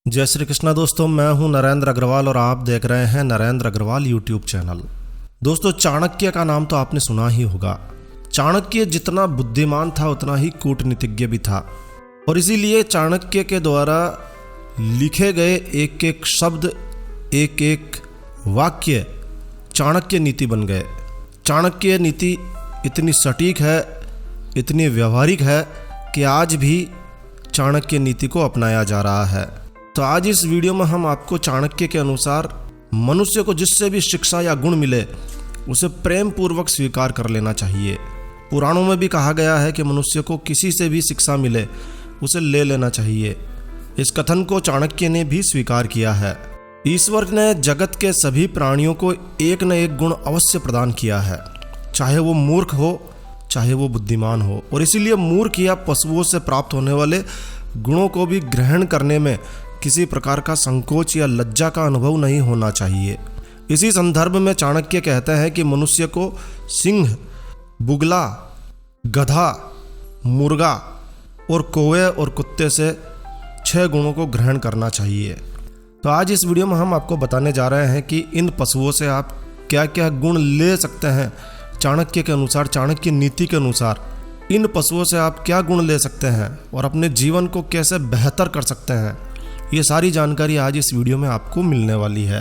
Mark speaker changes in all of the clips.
Speaker 1: जय श्री कृष्णा दोस्तों, मैं हूं नरेंद्र अग्रवाल और आप देख रहे हैं नरेंद्र अग्रवाल यूट्यूब चैनल। दोस्तों, चाणक्य का नाम तो आपने सुना ही होगा। चाणक्य जितना बुद्धिमान था उतना ही कूटनीतिज्ञ भी था और इसीलिए चाणक्य के द्वारा लिखे गए एक एक शब्द, एक एक वाक्य चाणक्य नीति बन गए। चाणक्य नीति इतनी सटीक है, इतनी व्यवहारिक है कि आज भी चाणक्य नीति को अपनाया जा रहा है। तो आज इस वीडियो में हम आपको चाणक्य के अनुसार मनुष्य को जिससे भी शिक्षा या गुण मिले उसे प्रेम पूर्वक स्वीकार कर लेना चाहिए। पुराणों में भी कहा गया है कि मनुष्य को किसी से भी शिक्षा मिले उसे ले लेना चाहिए। इस कथन को चाणक्य ने भी स्वीकार किया है। ईश्वर ने जगत के सभी प्राणियों को एक न एक गुण अवश्य प्रदान किया है, चाहे वो मूर्ख हो चाहे वो बुद्धिमान हो, और इसीलिए मूर्ख या पशुओं से प्राप्त होने वाले गुणों को भी ग्रहण करने में किसी प्रकार का संकोच या लज्जा का अनुभव नहीं होना चाहिए। इसी संदर्भ में चाणक्य कहते हैं कि मनुष्य को सिंह, बुगला, गधा, मुर्गा और कौवे और कुत्ते से 6 गुणों को ग्रहण करना चाहिए। तो आज इस वीडियो में हम आपको बताने जा रहे हैं कि इन पशुओं से आप क्या क्या गुण ले सकते हैं। चाणक्य के अनुसार, चाणक्य नीति के अनुसार इन पशुओं से आप क्या गुण ले सकते हैं और अपने जीवन को कैसे बेहतर कर सकते हैं, ये सारी जानकारी आज इस वीडियो में आपको मिलने वाली है।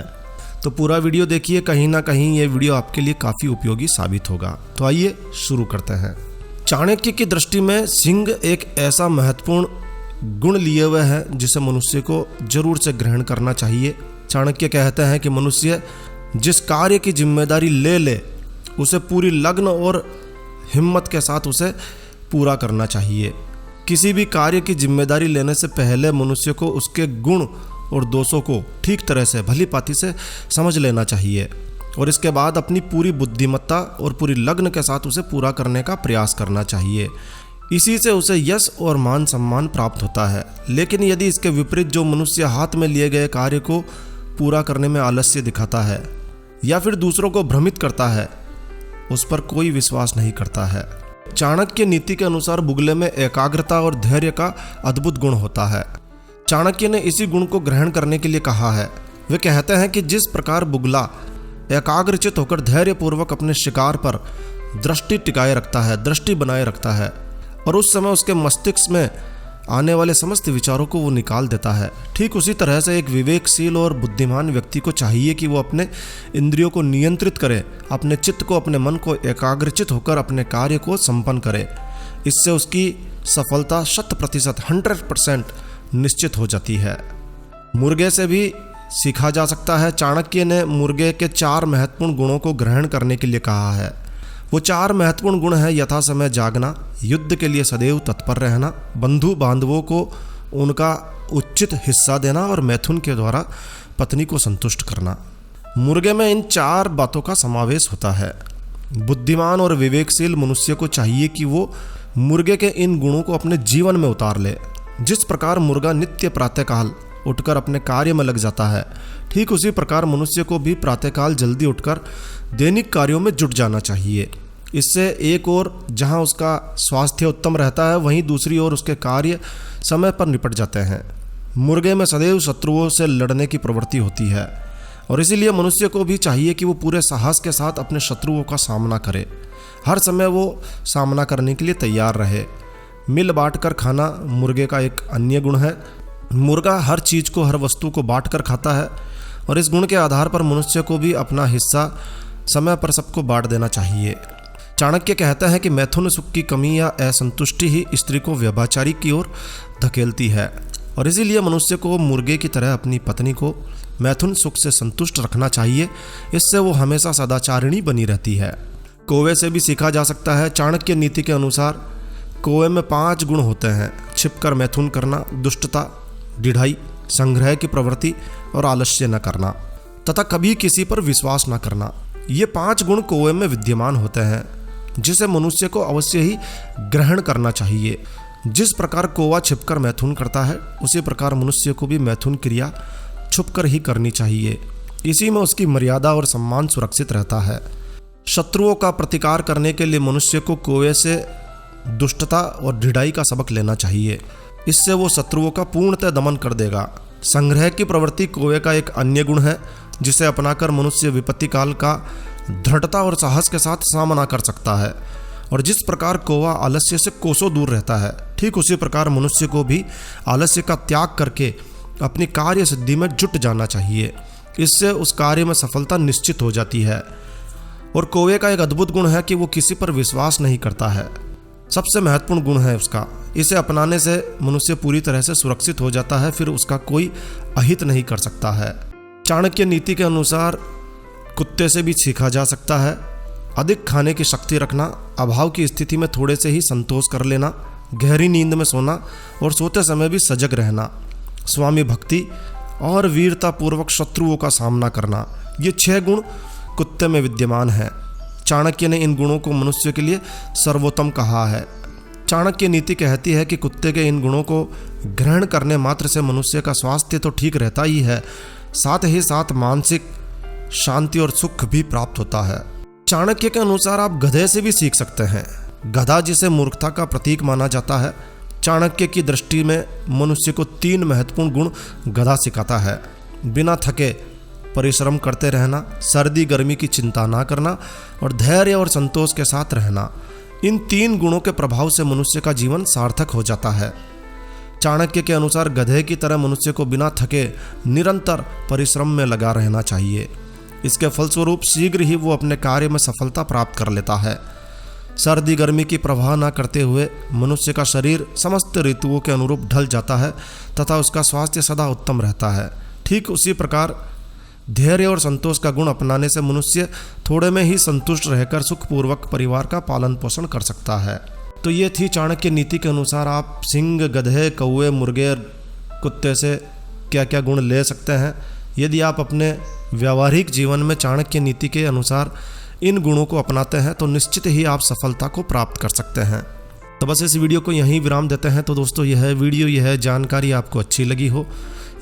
Speaker 1: तो पूरा वीडियो देखिए, कहीं ना कहीं ये वीडियो आपके लिए काफ़ी उपयोगी साबित होगा। तो आइए शुरू करते हैं। चाणक्य की दृष्टि में सिंह एक ऐसा महत्वपूर्ण गुण लिए हुए है जिसे मनुष्य को जरूर से ग्रहण करना चाहिए। चाणक्य कहते हैं कि मनुष्य जिस कार्य की जिम्मेदारी ले ले उसे पूरी लगन और हिम्मत के साथ उसे पूरा करना चाहिए। किसी भी कार्य की जिम्मेदारी लेने से पहले मनुष्य को उसके गुण और दोषों को ठीक तरह से भली भांति से समझ लेना चाहिए और इसके बाद अपनी पूरी बुद्धिमत्ता और पूरी लगन के साथ उसे पूरा करने का प्रयास करना चाहिए। इसी से उसे यश और मान सम्मान प्राप्त होता है। लेकिन यदि इसके विपरीत जो मनुष्य हाथ में लिए गए कार्य को पूरा करने में आलस्य दिखाता है या फिर दूसरों को भ्रमित करता है, उस पर कोई विश्वास नहीं करता है। चाणक्य नीति के अनुसार बुगले में एकाग्रता और धैर्य का अद्भुत गुण होता है। चाणक्य ने इसी गुण को ग्रहण करने के लिए कहा है। वे कहते हैं कि जिस प्रकार बुगला एकाग्रचित होकर धैर्यपूर्वक अपने शिकार पर दृष्टि टिकाए रखता है, दृष्टि बनाए रखता है और उस समय उसके मस्तिष्क में आने वाले समस्त विचारों को वो निकाल देता है, ठीक उसी तरह से एक विवेकशील और बुद्धिमान व्यक्ति को चाहिए कि वो अपने इंद्रियों को नियंत्रित करे, अपने चित्त को, अपने मन को एकाग्रचित होकर अपने कार्य को संपन्न करे। इससे उसकी सफलता 100% 100% निश्चित हो जाती है। मुर्गे से भी सीखा जा सकता है। चाणक्य ने मुर्गे के 4 महत्वपूर्ण गुणों को ग्रहण करने के लिए कहा है। वो 4 महत्वपूर्ण गुण हैं: यथा समय जागना, युद्ध के लिए सदैव तत्पर रहना, बंधु बांधवों को उनका उचित हिस्सा देना और मैथुन के द्वारा पत्नी को संतुष्ट करना। मुर्गे में इन 4 बातों का समावेश होता है। बुद्धिमान और विवेकशील मनुष्य को चाहिए कि वो मुर्गे के इन गुणों को अपने जीवन में उतार ले। जिस प्रकार मुर्गा नित्य प्रातःकाल उठकर अपने कार्य में लग जाता है, ठीक उसी प्रकार मनुष्य को भी प्रातःकाल जल्दी उठकर दैनिक कार्यों में जुट जाना चाहिए। इससे एक ओर जहां उसका स्वास्थ्य उत्तम रहता है, वहीं दूसरी ओर उसके कार्य समय पर निपट जाते हैं। मुर्गे में सदैव शत्रुओं से लड़ने की प्रवृत्ति होती है और इसीलिए मनुष्य को भी चाहिए कि वो पूरे साहस के साथ अपने शत्रुओं का सामना करे। हर समय वो सामना करने के लिए तैयार रहे। मिल बांट कर खाना मुर्गे का एक अन्य गुण है। मुर्गा हर चीज़ को, हर वस्तु को बांट कर खाता है और इस गुण के आधार पर मनुष्य को भी अपना हिस्सा समय पर सबको बांट देना चाहिए। चाणक्य कहता है कि मैथुन सुख की कमी या असंतुष्टि ही स्त्री को व्यभिचारी की ओर धकेलती है और इसीलिए मनुष्य को मुर्गे की तरह अपनी पत्नी को मैथुन सुख से संतुष्ट रखना चाहिए। इससे वो हमेशा सदाचारिणी बनी रहती है। कौवे से भी सीखा जा सकता है। चाणक्य नीति के अनुसार कौवे में 5 गुण होते हैं: छिपकर मैथुन करना, दुष्टता, ढिठाई, संग्रह की प्रवृत्ति और आलस्य न करना तथा कभी किसी पर विश्वास न करना। ये 5 गुण कौवे में विद्यमान होते हैं जिसे मनुष्य को अवश्य ही ग्रहण करना चाहिए। जिस प्रकार कौवा छिपकर मैथुन करता है, उसी प्रकार मनुष्य को भी मैथुन क्रिया छुपकर ही करनी चाहिए। इसी में उसकी मर्यादा और सम्मान सुरक्षित रहता है। शत्रुओं का प्रतिकार करने के लिए मनुष्य को कौवे से दुष्टता और ढिठाई का सबक लेना चाहिए। इससे वो शत्रुओं का पूर्णतः दमन कर देगा। संग्रह की प्रवृत्ति कौवे का एक अन्य गुण है, जिसे अपनाकर मनुष्य विपत्ति काल का दृढ़ता और साहस के साथ सामना कर सकता है। और जिस प्रकार कौवा आलस्य से कोसों दूर रहता है, ठीक उसी प्रकार मनुष्य को भी आलस्य का त्याग करके अपनी कार्य सिद्धि में जुट जाना चाहिए। इससे उस कार्य में सफलता निश्चित हो जाती है। और कौवे का एक अद्भुत गुण है कि वो किसी पर विश्वास नहीं करता है। सबसे महत्वपूर्ण गुण है उसका। इसे अपनाने से मनुष्य पूरी तरह से सुरक्षित हो जाता है, फिर उसका कोई अहित नहीं कर सकता है। चाणक्य नीति के अनुसार कुत्ते से भी सीखा जा सकता है। अधिक खाने की शक्ति रखना, अभाव की स्थिति में थोड़े से ही संतोष कर लेना, गहरी नींद में सोना और सोते समय भी सजग रहना, स्वामी भक्ति और वीरतापूर्वक शत्रुओं का सामना करना, ये 6 गुण कुत्ते में विद्यमान हैं। चाणक्य ने इन गुणों को मनुष्य के लिए सर्वोत्तम कहा है। चाणक्य नीति कहती है कि कुत्ते के इन गुणों को ग्रहण करने मात्र से मनुष्य का स्वास्थ्य तो ठीक रहता ही है, साथ ही साथ मानसिक शांति और सुख भी प्राप्त होता है। चाणक्य के अनुसार आप गधे से भी सीख सकते हैं। गधा जिसे मूर्खता का प्रतीक माना जाता है, चाणक्य की दृष्टि में मनुष्य को 3 महत्वपूर्ण गुण गधा सिखाता है। बिना थके परिश्रम करते रहना, सर्दी गर्मी की चिंता ना करना और धैर्य और संतोष के साथ रहना। इन 3 गुणों के प्रभाव से मनुष्य का जीवन सार्थक हो जाता है। चाणक्य के अनुसार गधे की तरह मनुष्य को बिना थके निरंतर परिश्रम में लगा रहना चाहिए। इसके फलस्वरूप शीघ्र ही वो अपने कार्य में सफलता प्राप्त कर लेता है। सर्दी गर्मी की परवाह न करते हुए मनुष्य का शरीर समस्त ऋतुओं के अनुरूप ढल जाता है तथा उसका स्वास्थ्य सदा उत्तम रहता है। ठीक उसी प्रकार धैर्य और संतोष का गुण अपनाने से मनुष्य थोड़े में ही संतुष्ट रहकर सुखपूर्वक परिवार का पालन पोषण कर सकता है। तो ये थी चाणक्य नीति के अनुसार आप सिंह, गधे, कौवे, मुर्गे, कुत्ते से क्या क्या गुण ले सकते हैं। यदि आप अपने व्यावहारिक जीवन में चाणक्य नीति के अनुसार इन गुणों को अपनाते हैं तो निश्चित ही आप सफलता को प्राप्त कर सकते हैं। तो बस इस वीडियो को यहीं विराम देते हैं। तो दोस्तों यह जानकारी आपको अच्छी लगी हो,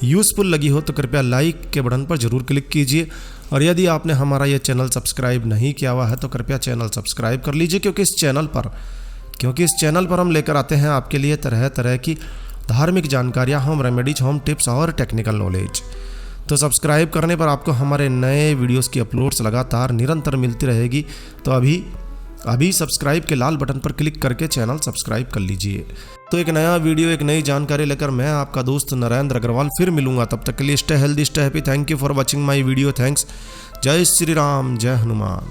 Speaker 1: यूज़फुल लगी हो तो कृपया लाइक के बटन पर ज़रूर क्लिक कीजिए। और यदि आपने हमारा ये चैनल सब्सक्राइब नहीं किया हुआ है तो कृपया चैनल सब्सक्राइब कर लीजिए, क्योंकि इस चैनल पर हम लेकर आते हैं आपके लिए तरह तरह की धार्मिक जानकारियाँ, होम रेमेडीज, होम टिप्स और टेक्निकल नॉलेज। तो सब्सक्राइब करने पर आपको हमारे नए वीडियोस की अपलोड्स लगातार निरंतर मिलती रहेगी। तो अभी सब्सक्राइब के लाल बटन पर क्लिक करके चैनल सब्सक्राइब कर लीजिए। तो एक नया वीडियो, एक नई जानकारी लेकर मैं आपका दोस्त नरेंद्र अग्रवाल फिर मिलूंगा। तब तक के लिए stay healthy, stay happy. Thank you for watching my video. Thanks. जय श्री राम, जय हनुमान।